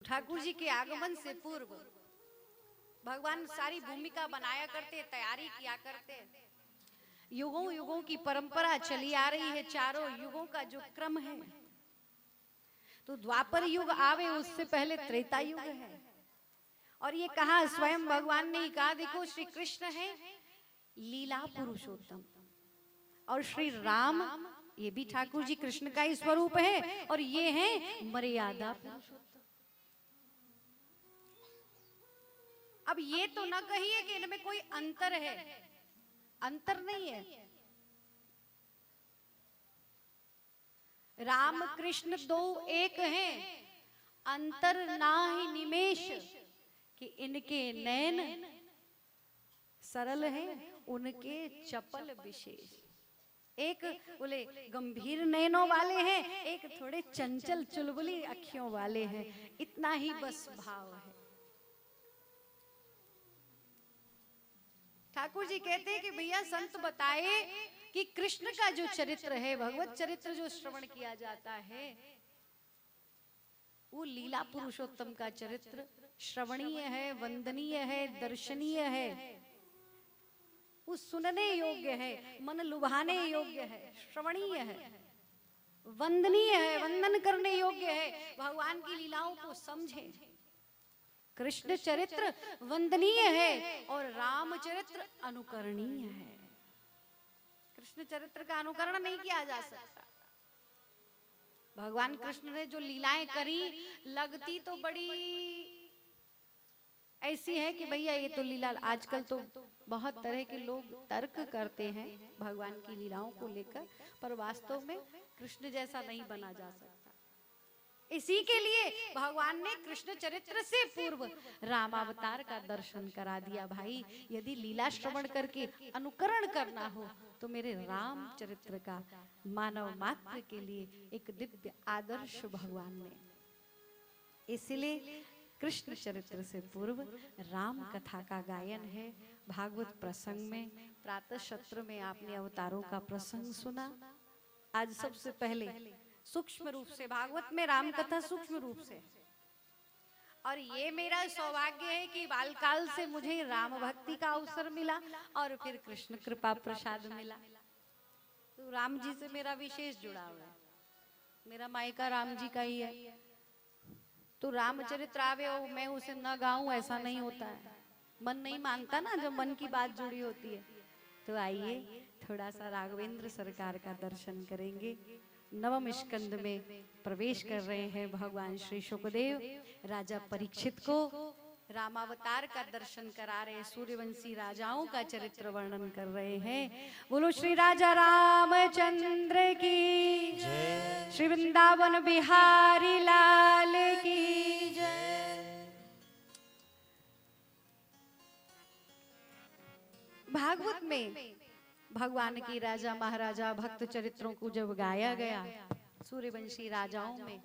ठाकुर जी के आगमन से पूर्व भगवान सारी भूमिका बनाया करते, तैयारी किया करते। युगों युगों की परंपरा चली आ रही है, चारों युगों का जो क्रम है। तो द्वापर युग आवे उससे पहले त्रेता युग है। और ये कहा स्वयं भगवान ने ही कहा, देखो श्री कृष्ण है लीला पुरुषोत्तम और श्री राम ये भी ठाकुर जी कृष्ण का ही स्वरूप है और ये है मर्यादा पुरुषोत्तम। अब ये तो न कहिए कि इनमें कोई अंतर है, अंतर नहीं है। राम कृष्ण दो एक हैं, अंतर ना ही निमेष कि इनके नैन सरल हैं, उनके चपल विशेष। एक बोले गंभीर नैनों वाले हैं, एक थोड़े चंचल चुलबुली अखियों वाले हैं, इतना ही बस भाव है। ठाकुर जी कहते हैं कि भैया संत बताए कि कृष्ण का जो चरित्र है, भगवत चरित्र जो श्रवण किया जाता है, वो लीला पुरुषोत्तम का चरित्र श्रवणीय है, वंदनीय है, दर्शनीय है, वो सुनने योग्य है, मन लुभाने योग्य है, श्रवणीय है, वंदनीय है, वंदन करने योग्य है। भगवान की लीलाओं को समझे। कृष्ण चरित्र वंदनीय है और राम चरित्र अनुकरणीय है। कृष्ण चरित्र का अनुकरण नहीं किया जा सकता। भगवान कृष्ण ने जो लीलाएं करी, लगती तो बड़ी ऐसी है कि भैया ये तो लीला। आजकल तो बहुत तरह के लोग तर्क करते हैं भगवान की लीलाओं को लेकर, पर वास्तव में कृष्ण जैसा नहीं बना जा सकता। इसी के लिए भगवान ने कृष्ण चरित्र से पूर्व रामावतार का दर्शन करा दिया। भाई यदि लीला श्रवण करके अनुकरण करना हो तो मेरे राम चरित्र का मानव मात्र के लिए एक दिव्य आदर्श भगवान ने। इसलिए कृष्ण चरित्र से पूर्व राम कथा का गायन है। भागवत प्रसंग में प्रातः सत्र में आपने अवतारों का प्रसंग सुना। आज सबसे पहले सूक्ष्म रूप से भागवत में राम कथा सूक्ष्म रूप से, और ये मेरा सौभाग्य है कि बालकाल से मुझे राम भक्ति का अवसर मिला और फिर कृष्ण कृपा प्रसाद मिला। तो राम जी से मेरा विशेष जुड़ाव है, मेरा मायका राम जी का ही है। तो रामचरित्र आवे हो मैं उसे न गाऊं ऐसा नहीं होता है, मन नहीं मानता ना जब मन की बात जुड़ी होती है। तो आइए थोड़ा सा राघवेंद्र सरकार का दर्शन करेंगे। नवम स्कंद में प्रवेश कर रहे हैं भगवान श्री शुकदेव राजा परीक्षित को रामावतार का दर्शन करा रहे, सूर्यवंशी राजाओं का चरित्र वर्णन कर रहे हैं। बोलो श्री राजा रामचंद्र की जय, श्री वृंदावन बिहारी लाल की जय। भागवत में भगवान की राजा महाराजा भक्त चरित्रों को जब गाया गया, सूर्यवंशी राजाओं में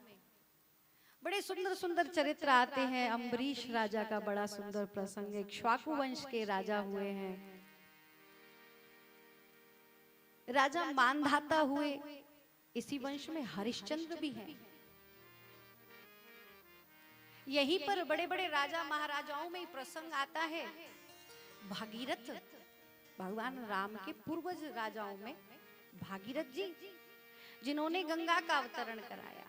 बड़े सुंदर सुंदर चरित्र आते हैं। अम्बरीश राजा का बड़ा सुंदर प्रसंग, एक इक्ष्वाकु वंश के राजा हुए हैं, राजा मानधाता हुए। इसी वंश में हरिश्चंद्र भी हैं। यहीं पर बड़े बड़े राजा महाराजाओं में प्रसंग आता है भागीरथ, भगवान राम के पूर्वज राजाओं में भागीरथ जी, जिन्होंने गंगा का अवतरण कराया,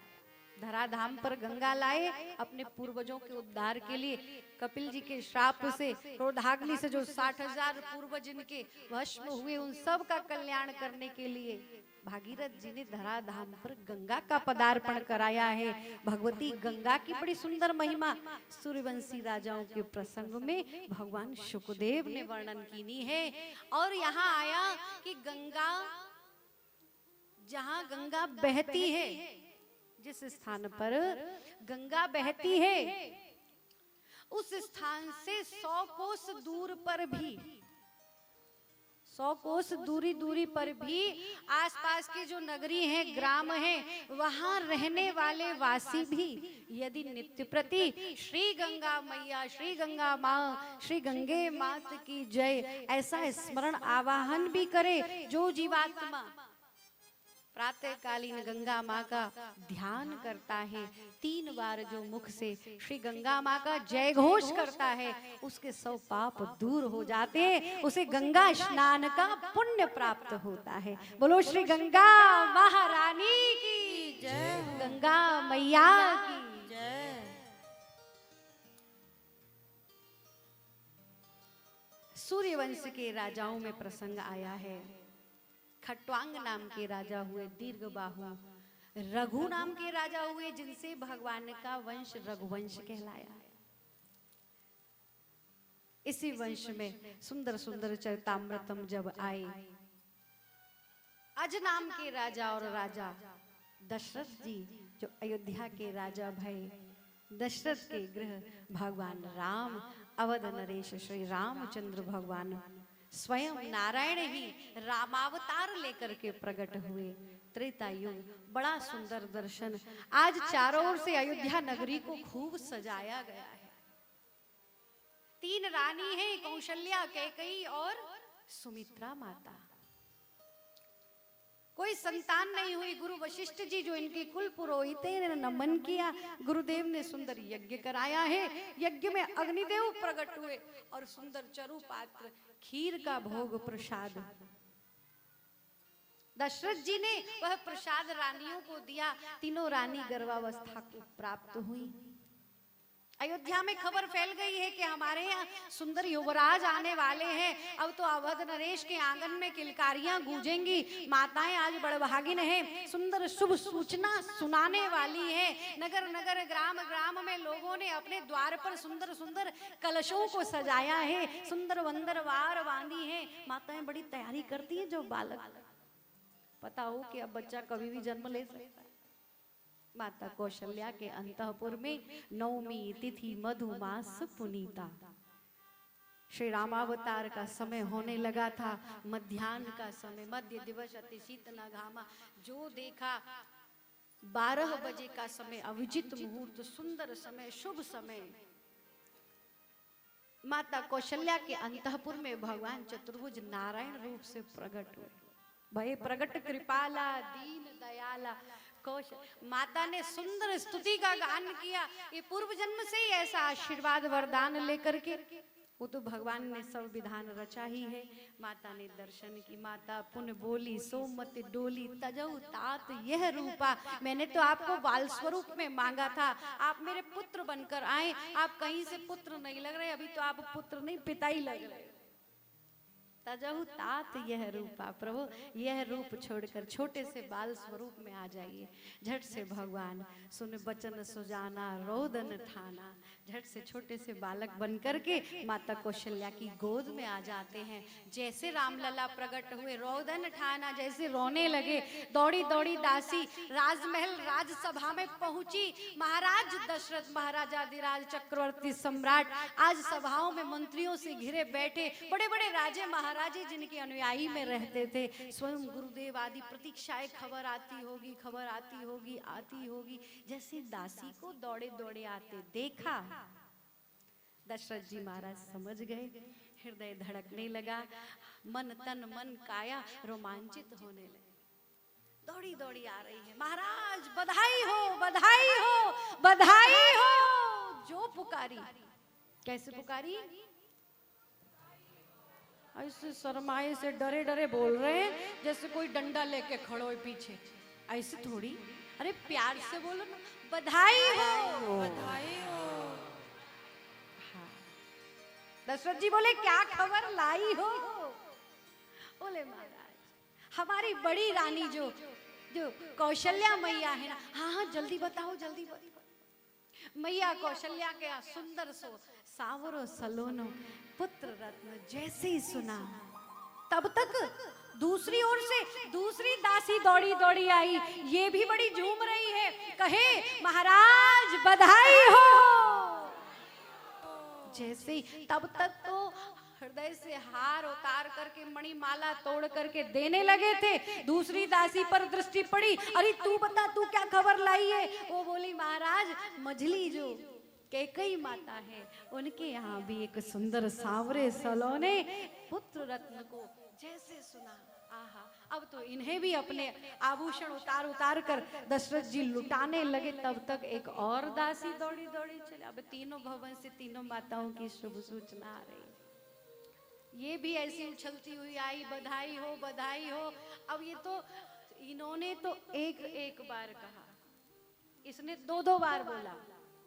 धराधाम पर गंगा लाए अपने पूर्वजों के उद्धार के लिए। कपिल जी के श्राप से, क्रोधाग्नि से जो 60,000 पूर्वज इनके भस्म हुए, उन सब का कल्याण करने के लिए भागीरथ जी ने धराधाम पर गंगा का पदार्पण कराया है। भगवती गंगा की बड़ी सुंदर महिमा सूर्यवंशी राजाओं के प्रसंग में भगवान शुकदेव ने वर्णन की है। और यहाँ आया कि गंगा, जहाँ गंगा बहती है, जिस स्थान पर गंगा बहती है उस स्थान से 100 कोस दूर पर भी, 100 कोस दूरी पर भी आसपास के जो नगरी हैं, ग्राम हैं, वहां रहने वाले वासी भी यदि नित्य प्रति श्री गंगा मैया, श्री गंगा माँ, श्री गंगे मात की जय ऐसा स्मरण आवाहन भी करे, जो जीवात्मा प्रातःकालीन गंगा माँ का ध्यान करता है, 3 बार जो मुख से श्री गंगा माँ का जय घोष करता है, उसके सब पाप दूर हो जाते हैं, उसे गंगा स्नान का पुण्य प्राप्त होता है। बोलो श्री गंगा महारानी की जय, गंगा मैया की जय। सूर्यवंश के राजाओं में प्रसंग आया है। खट्वांग नाम के राजा हुए, दीर्घबाहु रघु नाम के राजा हुए, जिनसे भगवान का वंश रघुवंश कहलाया है। इसी वंश में सुंदर सुंदर चरितामृतम जब आए, अज नाम के राजा और राजा दशरथ जी जो अयोध्या के राजा भय, दशरथ के गृह भगवान राम, अवध नरेश श्री रामचंद्र भगवान स्वयं नारायण ही रामावतार लेकर के प्रकट हुए। त्रेता युग, बड़ा सुंदर दर्शन। आज चारों ओर से अयोध्या नगरी को खूब सजाया गया है। 3 रानी हैं, कौशल्या, कैकेयी और सुमित्रा माता। कोई संतान नहीं हुई। गुरु वशिष्ठ जी जो इनके कुल पुरोहित ने नमन किया, गुरुदेव ने सुंदर यज्ञ कराया है। यज्ञ में अग्निदेव प्रकट हुए और सुंदर चरु पात्र खीर का भोग प्रसाद दशरथ जी ने वह प्रसाद रानियों को दिया। तीनों रानी गर्भावस्था को प्राप्त हुई। अयोध्या में खबर फैल गई है कि हमारे यहाँ सुंदर युवराज आने वाले हैं। अब तो अवध नरेश के आंगन में किलकारियां गूंजेंगी। माताएं आज बड़भागिन हैं, सुंदर शुभ सूचना सुनाने वाली हैं। नगर नगर ग्राम ग्राम में लोगों ने अपने द्वार पर सुंदर सुंदर कलशों को सजाया है, सुंदर वंदर वार बांधी है। माताएं बड़ी तैयारी करती हैं। जो बालक पता हो कि अब बच्चा कभी भी जन्म ले सकता है। माता कौशल्या के अंतःपुर में नवमी तिथि मधुमास पुनीता, श्री रामावतार का समय होने लगा था। मध्याह्न का समय, मध्य दिवस अति शीत न घामा। जो देखा 12 बजे का समय, अभिजित मुहूर्त, सुंदर समय, शुभ समय। माता कौशल्या के अंतःपुर में भगवान चतुर्भुज नारायण रूप से प्रकट हुए। भय प्रकट कृपाला दीन दयाला माता ने सुंदर स्तुति का गान किया। ये पूर्व जन्म से ही ऐसा आशीर्वाद वरदान लेकर के, वो तो भगवान ने सब विधान रचा ही है। माता ने दर्शन की। माता पुन बोली सोमत डोली तजऊ तात यह रूपा। मैंने तो आपको बाल स्वरूप में मांगा था, आप मेरे पुत्र बनकर आए। आप कहीं से पुत्र नहीं लग रहे, अभी तो आप पुत्र नहीं पिता ही लग रहे। तजहु तात यह रूपा। प्रभु यह रूप छोड़कर छोटे से बाल स्वरूप में आ जाइए। झट से भगवान सुन बचन सुजाना रोदन ठाना, झट से छोटे से बालक बन करके माता कौशल्या की गोद में आ जाते हैं। जैसे रामलला प्रकट हुए, रोदन ठाना, जैसे रोने लगे। दौड़ी दौड़ी दासी राजमहल राजसभा में पहुंची। महाराज दशरथ, महाराजाधिराज चक्रवर्ती सम्राट आज सभाओं में मंत्रियों से घिरे बैठे। बड़े बड़े राजे महाराजे जिनके अनुयायी में रहते थे, स्वयं गुरुदेव आदि प्रतीक्षाएं, खबर आती होगी, खबर आती होगी, आती होगी। जैसे दासी को दौड़े दौड़े आते देखा, दशरथ जी महाराज समझ गए। हृदय धड़कने लगा, मन तन मन काया रोमांचित होने लगे। दौड़ी दौड़ी आ रही है। महाराज बधाई हो, बधाई हो, बधाई हो। जो पुकारी, कैसे पुकारी? ऐसे शर्माए से डरे डरे बोल रहे हैं जैसे कोई डंडा लेके खड़ो है पीछे। ऐसे थोड़ी, अरे प्यार से बोलो ना, बधाई हो, बधाई हो। हाँ। दशरथ जी बोले क्या खबर लाई हो? बोले महाराज हमारी बड़ी रानी जो जो कौशल्या मैया है ना, हाँ हाँ जल्दी बताओ, जल्दी बताओ। मैया कौशल्या के सुंदर सो सावरो सलोनो पुत्र रत्न जैसे ही सुना, तब तक दूसरी ओर से दूसरी दासी दौड़ी दौड़ी आई। ये भी बड़ी झूम रही है, कहे महाराज बधाई हो। जैसे ही, तब तक तो हृदय से हार उतार करके मणिमाला तोड़ करके देने लगे थे। दूसरी दासी पर दृष्टि पड़ी, अरे तू बता, तू क्या खबर लाई है? वो बोली महाराज मझली जो कैकेयी माता है, उनके यहाँ भी एक सुंदर सांवरे सलोने पुत्र रत्न को जैसे सुना आहा, अब तो इन्हें भी अपने आभूषण उतार उतार कर दशरथ जी लुटाने लगे। तब तक एक और दासी दौड़ी दौड़ी चले। अब तीनों भवन से तीनों माताओं की शुभ सूचना आ रही। ये भी ऐसी उछलती हुई आई, बधाई हो बधाई हो। अब ये तो इन्होंने तो एक एक बार कहा, इसने दो दो बार बोला,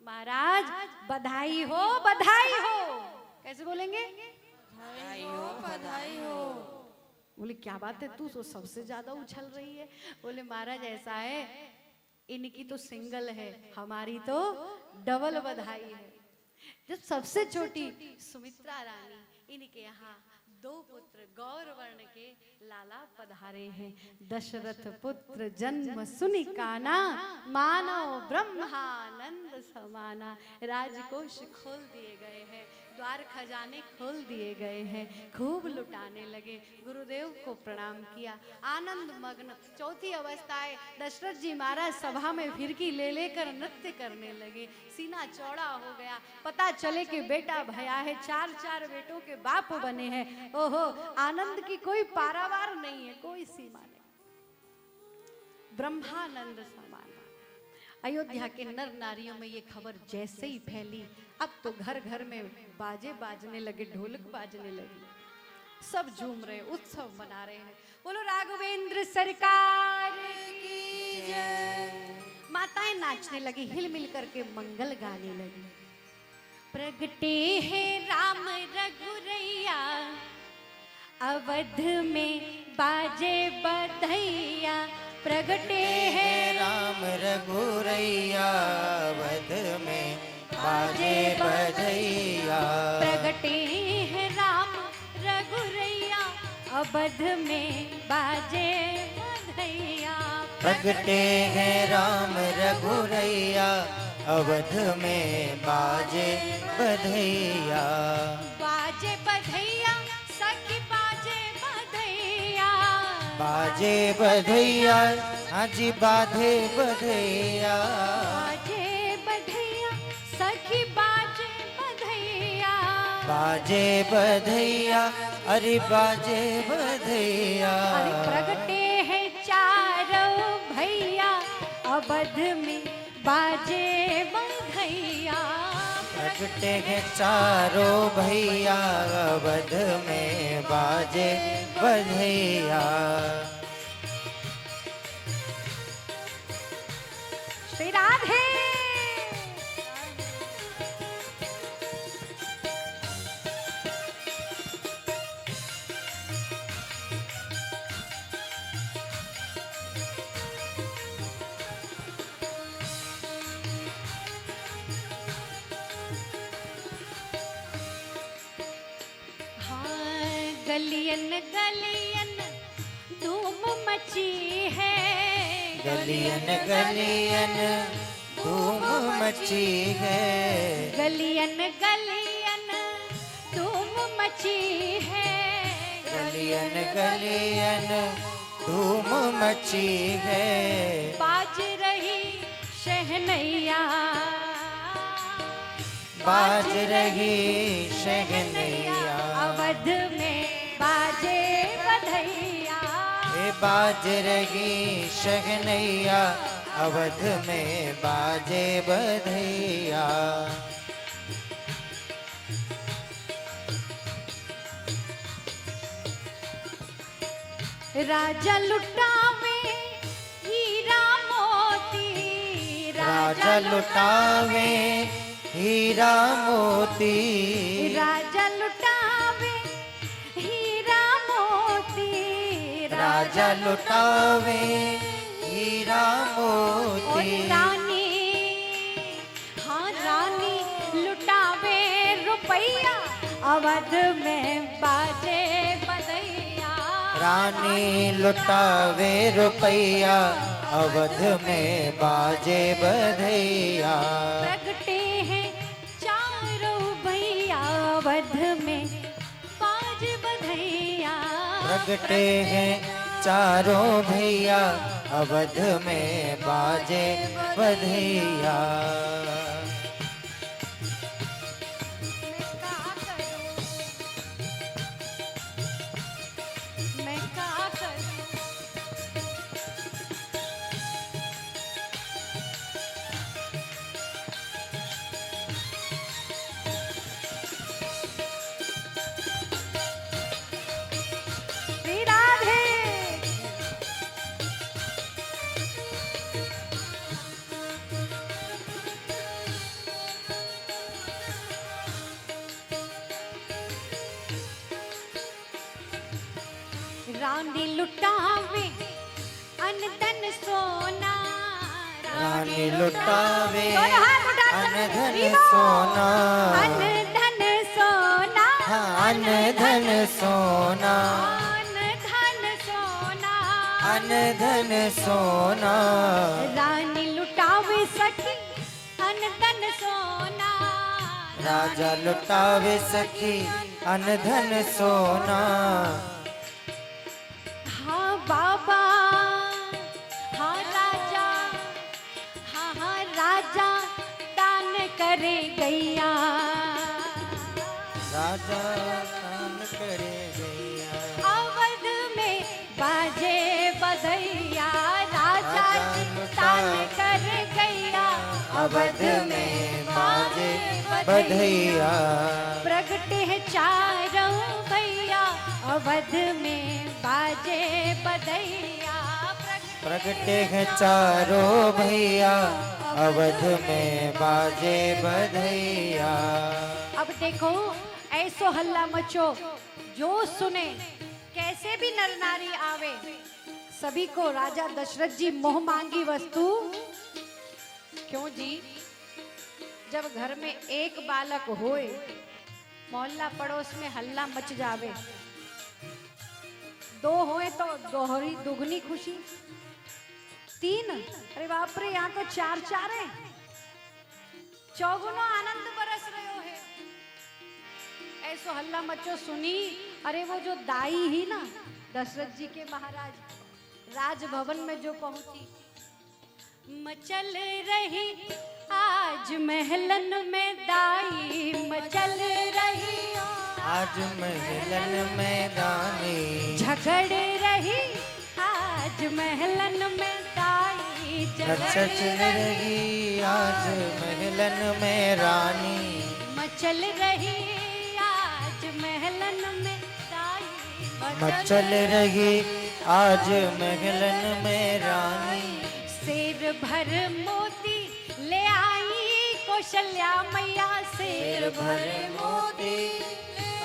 महाराज बधाई हो बधाई हो। कैसे बोलेंगे? बधाई हो बधाई हो। बोले क्या बात है, तू तो सबसे ज्यादा उछल रही है। बोले महाराज ऐसा है, इनकी तो सिंगल है, हमारी तो डबल बधाई है। जब सबसे छोटी सुमित्रा रानी, इनके यहाँ दो पुत्र गौर वर्ण के लाला पधारे हैं। दशरथ पुत्र जन्म सुनि काना, मानो ब्रह्मानंद समाना। राजकोष खोल दिए गए हैं, द्वार खजाने खोल दिए गए हैं, खूब लुटाने लगे। गुरुदेव को प्रणाम किया, आनंद मग्न। चौथी अवस्था है, दशरथ जी महाराज सभा में फिरकी ले लेकर नृत्य करने लगे। सीना चौड़ा हो गया, पता चले कि बेटा भया है, चार चार बेटों के बाप बने हैं। ओहो, आनंद की कोई पारावार नहीं है, कोई सीमा नहीं। ब्रह्मानंद समाना। अयोध्या के नर नारियों में ये खबर जैसे ही फैली, अब तो घर घर में बाजे बाजने लगे, ढोलक बाजने लगी, सब झूम रहे, उत्सव मना रहे हैं। बोलो राघवेंद्र सरकार की जय। माताएं नाचने लगी, हिल मिल करके मंगल गाने लगी। प्रगटे हैं राम रघुरैया, अवध में बाजे बधैया। प्रगटे हैं राम रघुरैया, अवध में बाजे बधैया। प्रगटे हैं राम रघुरैया, अवध में बाजे बधैया। प्रगटे हैं राम रघुरैया, अवध में बाजे बधैया। बाजे बधैया सखी बाजे बधैया। बाजे बधैया हाजी बाधे बधैया। बाजे बधैया सखी बाजे बधैया। बाजे बधैया अरे बाजे बधैया। अरे प्रगटे हैं चारों भैया, अवध में बाजे बधैया। प्रगटे हैं चारों भैया, अवध में बाजे बधैया। श्री राधे। गलियन गलियन धूम मची है। गलियन गलियन धूम मची है। गलियन गलियन धूम मची है। गलियन गलियन धूम मची है। बाज रही शहनैया, बाज रही शहनैया। अवध में बाजे बधैया। बाज रही शहनैया, अवध में बाजे बधैया। राजा लुटावे हीरा मोती। राजा लुटावे हीरा मोती। राजा लुटावे हीरा मोती। राजा लुटावे हीरा मोती। और रानी, हाँ रानी लुटावे रुपैया, अवध में बाजे बधैया। रानी लुटावे रुपैया, अवध में बाजे बधैया। प्रगटे हैं चारों भैया, अवध में बाजे बधैया। प्रगटे हैं चारों भैया, अवध में बाजे बधैया। मैं क्या करूं, रानी लुटावे अन धन सोना, रानी लुटावे दोनों हाथ उठाकर अन धन रीवा। सोना, अन धन सोना, हाँ, अन धन सोना, अन धन सोना, अन धन सोना। रानी लुटावे सखी अन धन सोना, राजा लुटावे सखी अन धन सोना। हाँ बाबा, हाँ राजा, हाँ राजा दान करे गैया, राजा दान करे गैया, अवध में बाजे बधैया, राजा दान करे गैया, अवध में बाजे बधैया। प्रगटे है चारों भैया, अवध में बाजे बधैया, प्रगटे हैं चारों भैया, अवध में बाजे बधैया। अब देखो ऐसो हल्ला मचो, जो सुने कैसे भी नर नारी आवे, सभी को राजा दशरथ जी मोह मांगी वस्तु। क्यों जी? जब घर में एक बालक होए, मोहल्ला पड़ोस में हल्ला मच जावे, दो होए तो दोहरी दुगनी खुशी, तीन, अरे बाप रे यहाँ तो चार चार है, चौगुना आनंद बरस रहे हो है। ऐसो हल्ला मचो सुनी, अरे वो जो दाई ही ना दशरथ जी के महाराज राजभवन में जो पहुंची, मचल रही आज महलन में दाई, मचल रही आज महलन में रानी, झगड़ रही आज महलन में दाई, मचल रही आज महलन में रानी, मचल रही आज महलन में दाई, मचल रही आज महलन में रानी। शेर भर मोती ले आई कौशल्या मैया, शेर भर मोती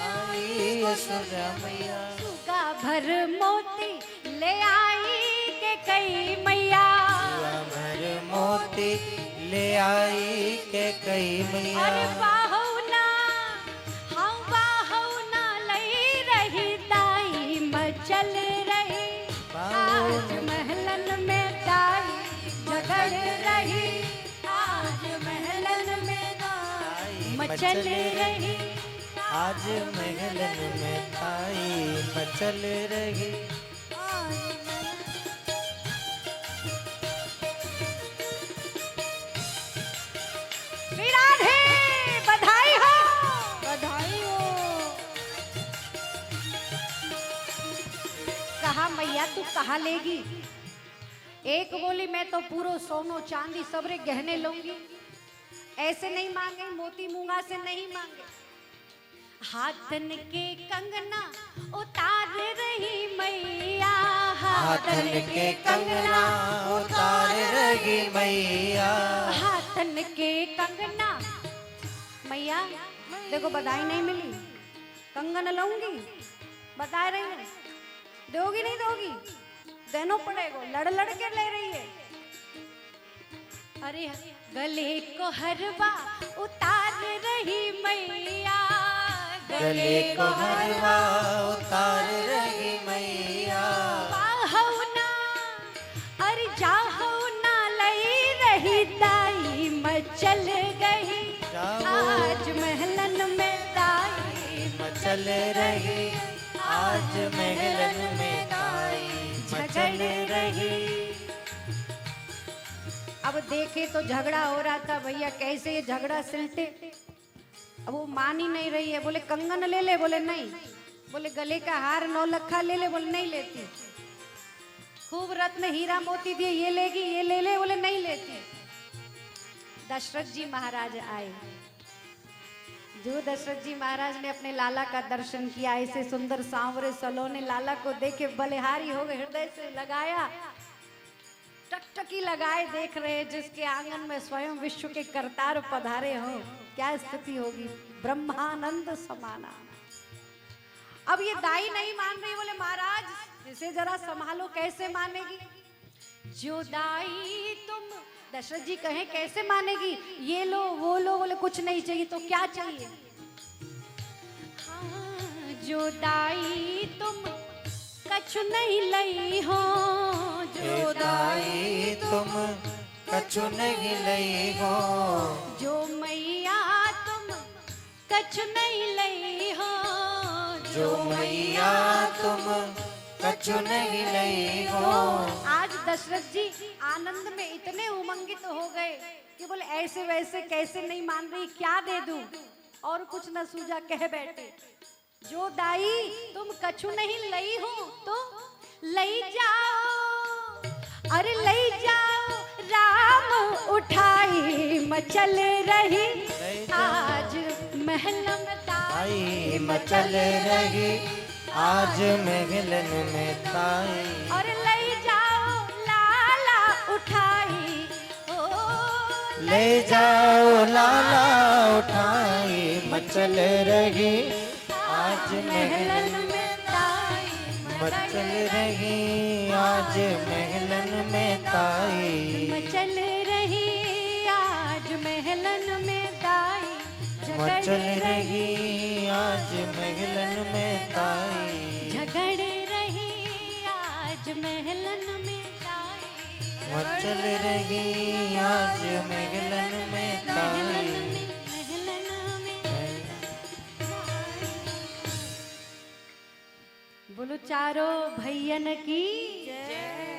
आई यशोदा मैया, सुगा भर मोती ले आई के कई मैया, भर मोती ले आई के कई मैया। अरे बाहुना, हाँ बाहुना लई रही दाई, मचल रही आज महलन में दाई, झगड़ रही आज महलन में दाई, मचल रही आज महलन में आई, मचल रही। राधे बधाई हो, बधाई हो। कहा मैया तू कहा लेगी? एक बोली मैं तो पूरो सोनो चांदी सबरे गहने लूंगी, ऐसे नहीं मांगे, मोती मूंगा से नहीं मांगे। हाथन के कंगना उतार रही मैया, हाथन के कंगना उतार रही मैया, हाथन के कंगना। मैया देखो बधाई नहीं मिली, कंगन लूंगी बता रही है, दोगी नहीं दोगी? देनो पड़ेगा, लड़ लड़ के ले रही है। अरे गले को हरवा उतार रही मैया, गले को हरवा उतार रही मैया, बाहुना अरे जाहुना लई रही दाई, मचल गई आज महलन में दाई, मचल रही आज महलन में दाई, मचल रही। अब देखे तो झगड़ा हो रहा था, भैया कैसे ये झगड़ा सिलटे। अब वो मान ही नहीं रही है, बोले कंगन ले ले, बोले नहीं, बोले गले का हार 9 लखा ले ले, बोले नहीं लेती। खूब रत्न हीरा मोती दिए, ये लेगी ये ले ले, बोले नहीं लेती। दशरथ जी महाराज आए, जो दशरथ जी महाराज ने अपने लाला का दर्शन किया, ऐसे सुंदर सांवरे सलोने लाला को देखे बलिहारी हो गए, हृदय से लगाया, टकटकी लगाए देख रहे, जिसके आंगन में स्वयं विश्व के करतार पधारे हो, क्या स्थिति होगी, ब्रह्मानंद समाना। अब ये दाई नहीं मान रही, बोले महाराज इसे जरा संभालो, कैसे मानेगी? जो दाई तुम, दशरथ जी कहें कैसे मानेगी? ये लो वो लो, बोले कुछ नहीं चाहिए, तो क्या चाहिए? हाँ, जो दाई तुम कछु नहीं लई हो, जो दाई तुम कछु नहीं लई हो, जो मैया तुम कछु नहीं लई हो, जो मैया तुम कछु नहीं लई हो। आज दशरथ जी आनंद में इतने उमंगित हो गए कि बोले ऐसे वैसे कैसे नहीं मान रही, क्या दे दूं? और कुछ न सूझा कह बैठे, जो दाई तुम कछु नहीं लई हो तो लई जाओ, अरे लई जाओ, राम उठाई मचल रही आज महल में ताई, मचल रही आज महलन में ताई। और लई जाओ लाला उठाई, ओ ले जाओ लाला उठाई, मचल रही आज महलन में ताई, मचल रही आज महलन में ताई, मचल रही आज महलन में ताई, मचल रही आज महलन में ताई, झगड़ रही आज महलन में ताई, मचल रही आज महलन में ताई। महलन में। बोलो चारों भैयन की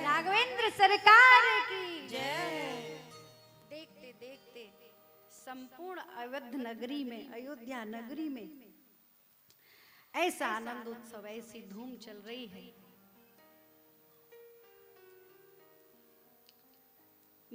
राघवेंद्र सरकार की देखते देखते संपूर्ण अवध नगरी में, अयोध्या नगरी में ऐसा आनंद उत्सव, ऐसी धूम चल रही है